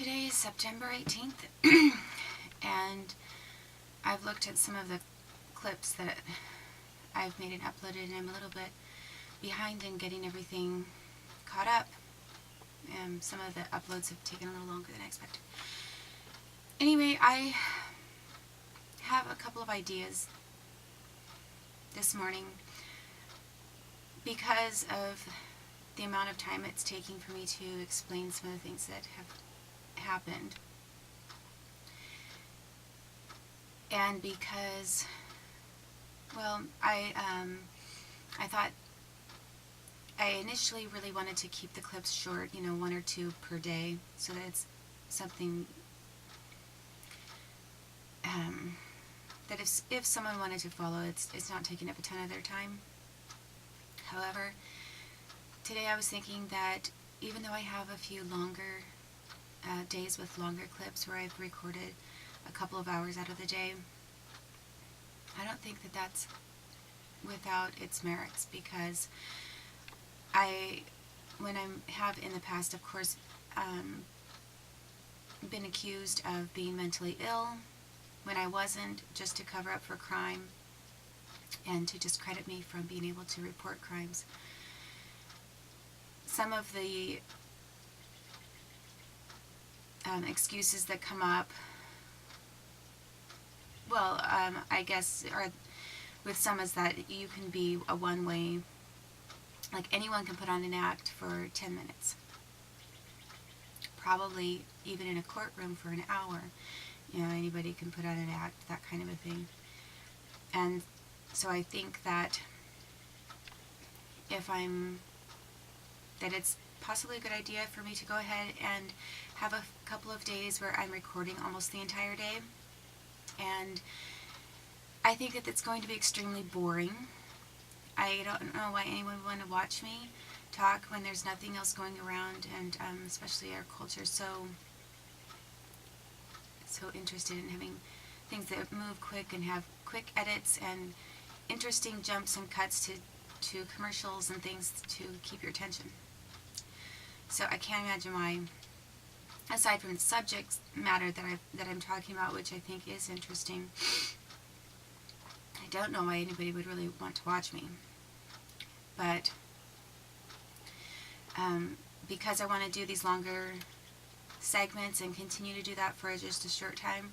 Today is September 18th, and I've looked at some of the clips that I've made and uploaded, and I'm a little bit behind in getting everything caught up. Some of the uploads have taken a little longer than I expected. Anyway, I have a couple of ideas this morning because of the amount of time it's taking for me to explain some of the things that have happened, and because, well, I thought I initially really wanted to keep the clips short, one or two per day, so that it's something that if someone wanted to follow, it's not taking up a ton of their time. However, today I was thinking that even though I have a few longer days with longer clips where I've recorded a couple of hours out of the day, I don't think that that's without its merits, because when I have in the past, of course, been accused of being mentally ill when I wasn't, just to cover up for crime and to discredit me from being able to report crimes. Some of the excuses that come up, well, I guess, are with some is that you can be a one-way, like anyone can put on an act for 10 minutes. Probably even in a courtroom for an hour. Anybody can put on an act, that kind of a thing. And so I think that that it's possibly a good idea for me to go ahead and have a couple of days where I'm recording almost the entire day. And I think that it's going to be extremely boring. I don't know why anyone would want to watch me talk when there's nothing else going around, and especially our culture so interested in having things that move quick and have quick edits and interesting jumps and cuts to commercials and things to keep your attention. So I can't imagine why, aside from the subject matter that I'm talking about, which I think is interesting, I don't know why anybody would really want to watch me. But because I want to do these longer segments and continue to do that for just a short time,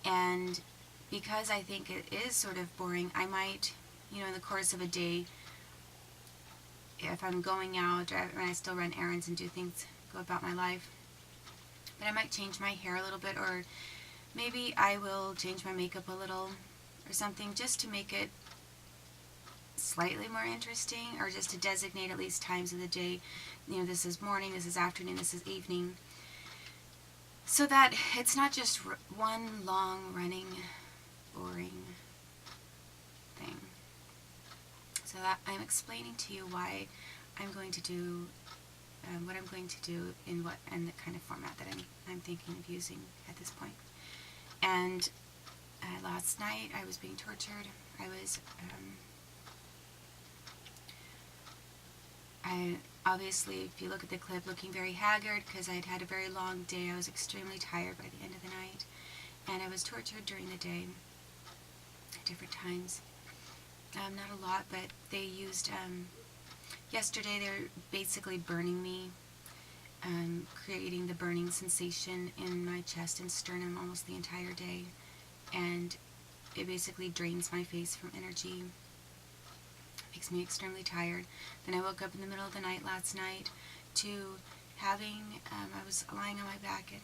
and because I think it is sort of boring, I might, in the course of a day, if I'm going out, or I still run errands and do things, go about my life, but I might change my hair a little bit, or maybe I will change my makeup a little or something, just to make it slightly more interesting, or just to designate at least times of the day. This is morning, this is afternoon, this is evening, so that it's not just one long running boring thing. So that I'm explaining to you why I'm going to do what I'm going to do and the kind of format that I'm thinking of using at this point. And last night I was being tortured. I obviously, if you look at the clip, looking very haggard because I'd had a very long day. I was extremely tired by the end of the night, and I was tortured during the day at different times. Not a lot, but they used, yesterday they were basically burning me, creating the burning sensation in my chest and sternum almost the entire day, and it basically drains my face from energy. Makes me extremely tired. Then I woke up in the middle of the night last night to having, I was lying on my back, and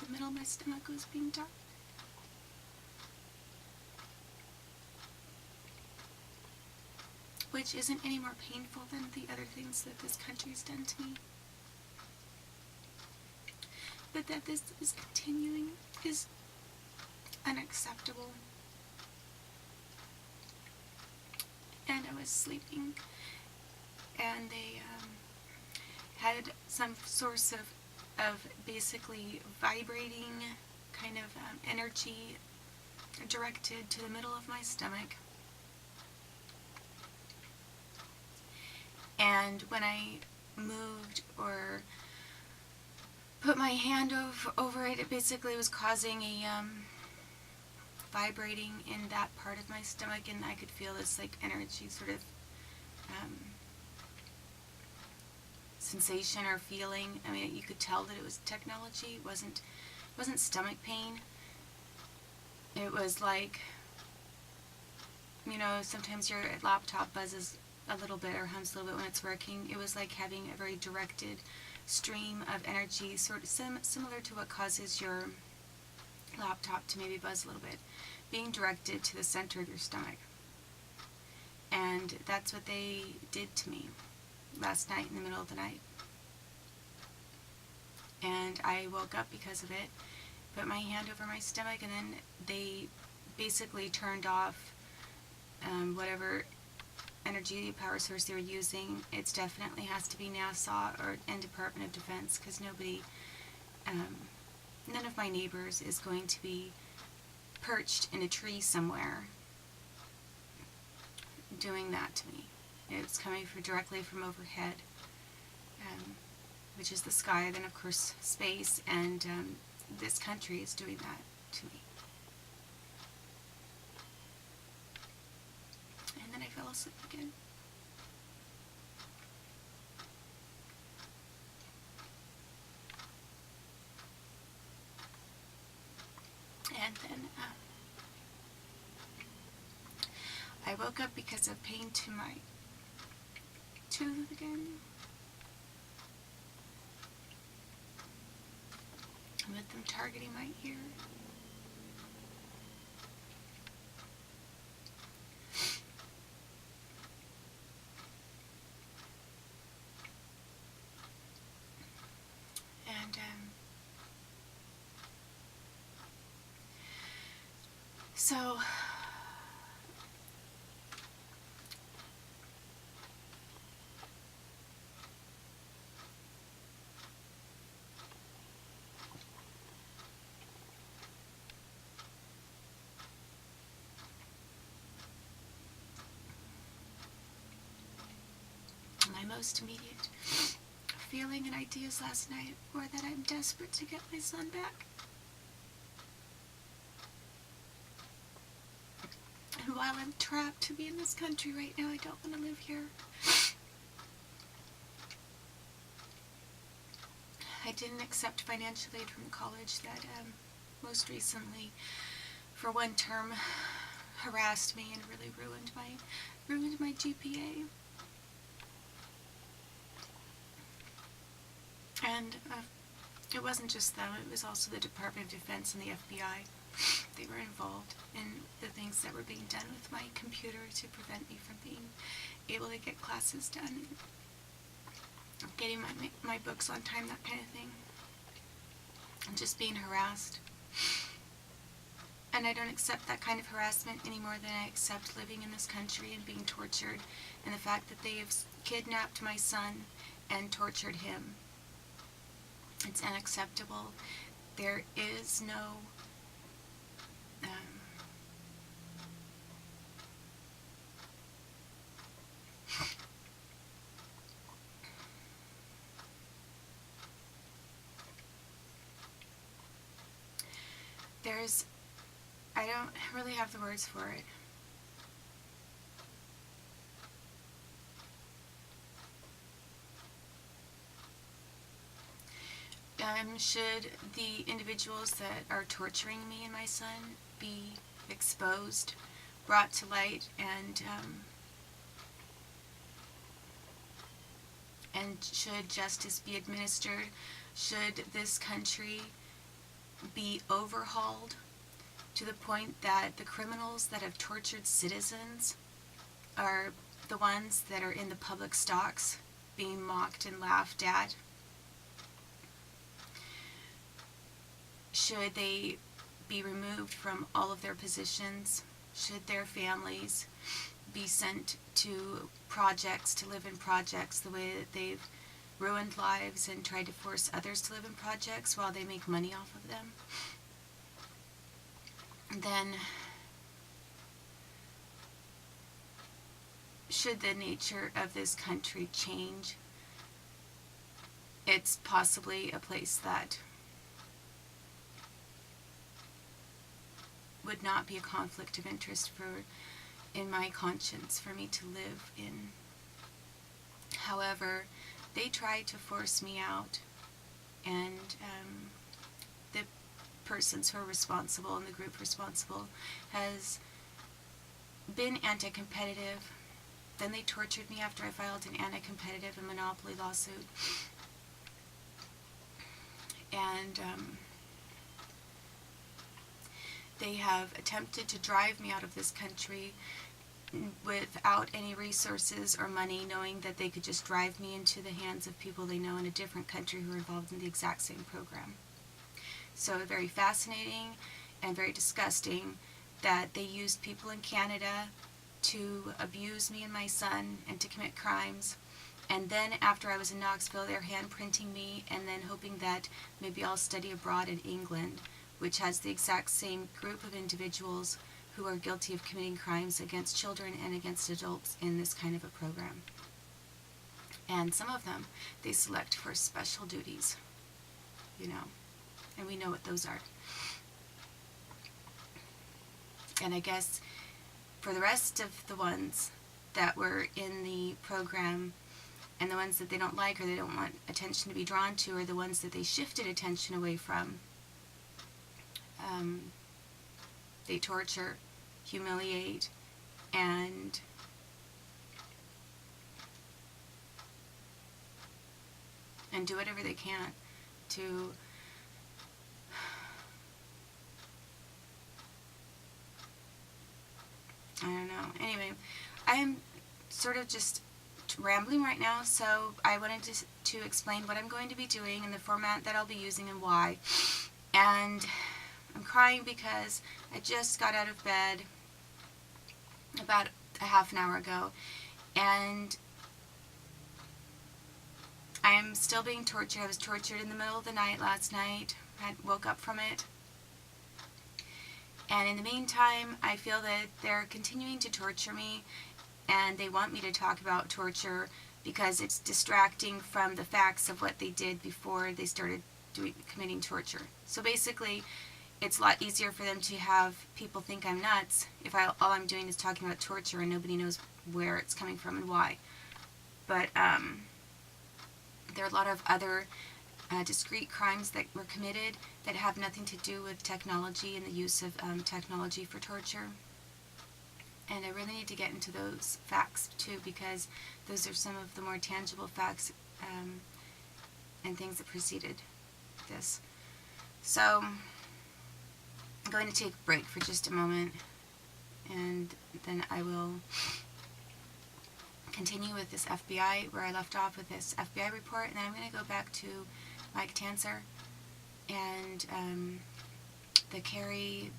the middle of my stomach was being dark. Which isn't any more painful than the other things that this country's done to me. But that this is continuing is unacceptable. And I was sleeping, and they had some source of basically vibrating kind of energy directed to the middle of my stomach. And when I moved or put my hand over it, it basically was causing a vibrating in that part of my stomach, and I could feel this like energy sort of sensation or feeling. I mean, you could tell that it was technology. It wasn't stomach pain. It was like, you know, sometimes your laptop buzzes a little bit or hums a little bit when it's working. It was like having a very directed stream of energy, sort of similar to what causes your laptop to maybe buzz a little bit, being directed to the center of your stomach. And that's what they did to me last night in the middle of the night. And I woke up because of it, put my hand over my stomach, and then they basically turned off whatever energy power source they were using. It definitely has to be NASA and Department of Defense, because none of my neighbors is going to be perched in a tree somewhere doing that to me. It's coming directly from overhead, which is the sky, then of course space, and this country is doing that to me. And then I fell asleep again. And then I woke up because of pain to my tooth again. With them targeting my ear. And so my most immediate feeling and ideas last night were that I'm desperate to get my son back. And while I'm trapped to be in this country right now, I don't want to live here. I didn't accept financial aid from college that most recently, for one term, harassed me and really ruined my GPA. And it wasn't just them, it was also the Department of Defense and the FBI. They were involved in the things that were being done with my computer to prevent me from being able to get classes done, getting my books on time, that kind of thing. And just being harassed. And I don't accept that kind of harassment any more than I accept living in this country and being tortured, and the fact that they have kidnapped my son and tortured him. It's unacceptable. There is no I don't really have the words for it. Should the individuals that are torturing me and my son be exposed, brought to light, and should justice be administered? Should this country be overhauled to the point that the criminals that have tortured citizens are the ones that are in the public stocks being mocked and laughed at? Should they be removed from all of their positions? Should their families be sent to projects, to live in projects the way that they've ruined lives and tried to force others to live in projects while they make money off of them? Then should the nature of this country change, it's possibly a place that would not be a conflict of interest in my conscience for me to live in. However, they tried to force me out, and the persons who are responsible and the group responsible has been anti-competitive. Then they tortured me after I filed an anti-competitive and monopoly lawsuit. And they have attempted to drive me out of this country without any resources or money, knowing that they could just drive me into the hands of people they know in a different country who are involved in the exact same program. So very fascinating and very disgusting that they used people in Canada to abuse me and my son and to commit crimes. And then after I was in Knoxville, they're handprinting me and then hoping that maybe I'll study abroad in England, which has the exact same group of individuals who are guilty of committing crimes against children and against adults in this kind of a program. And some of them, they select for special duties, and we know what those are. And I guess for the rest of the ones that were in the program, and the ones that they don't like or they don't want attention to be drawn to, are the ones that they shifted attention away from. They torture, humiliate, and do whatever they can to I don't know. Anyway, I'm sort of just rambling right now, so I wanted to explain what I'm going to be doing and the format that I'll be using and why. And I'm crying because I just got out of bed about a half an hour ago, and I am still being tortured. I was tortured in the middle of the night last night. I woke up from it. And in the meantime, I feel that they're continuing to torture me, and they want me to talk about torture because it's distracting from the facts of what they did before they started committing torture. So basically, it's a lot easier for them to have people think I'm nuts if all I'm doing is talking about torture and nobody knows where it's coming from and why. But there are a lot of other discrete crimes that were committed that have nothing to do with technology and the use of technology for torture. And I really need to get into those facts too, because those are some of the more tangible facts and things that preceded this. So I'm going to take a break for just a moment, and then I will continue with this FBI, where I left off with this FBI report, and then I'm going to go back to Mike Tanzer and the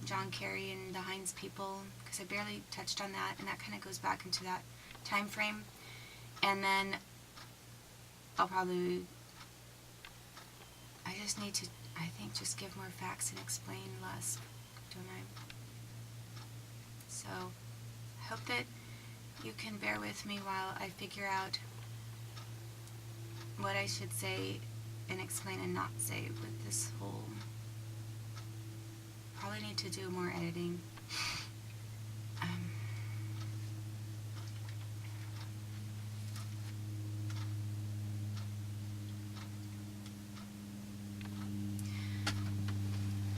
John Kerry and the Heintz people, because I barely touched on that, and that kind of goes back into that time frame. And then I'll probably, I just need to, I think, just give more facts and explain less, don't I? So I hope that you can bear with me while I figure out what I should say and explain and not say with this whole. Probably need to do more editing.